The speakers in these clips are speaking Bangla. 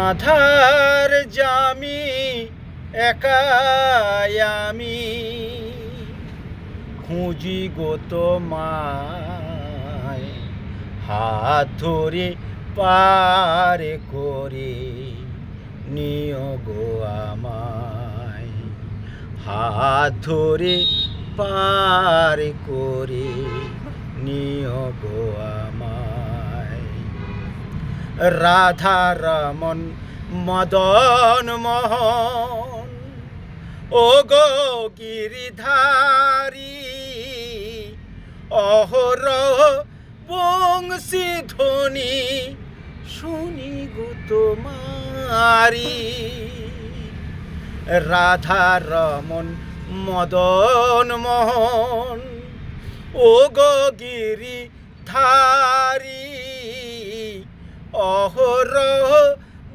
আধার জামি একাই আমি খুঁজি গো তোমায়, হাত ধরে পার করে নিও গো আমায়, হাত ধরে পার করে নিও গো আমায়। রাধা রমন মদন মোহন ও গো গিরিধারী, অহরহ বংশী ধ্বনি শুনি গো তোমারি। রাধা রমন মদন মোহন ও গো গিরিধারী, অহরহ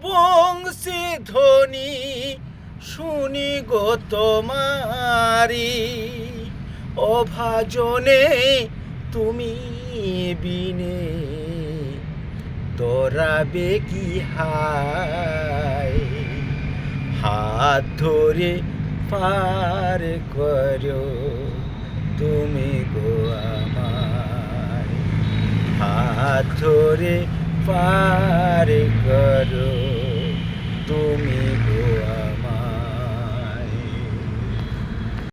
বংশী ধ্বনি শুনি গো তোমারি। অভাজনে তুমি বিনে তোরাবে কি হায়, হাত ধরে পার করো তুমি গো আমায়, হাত ধরে পার করো তুমি গো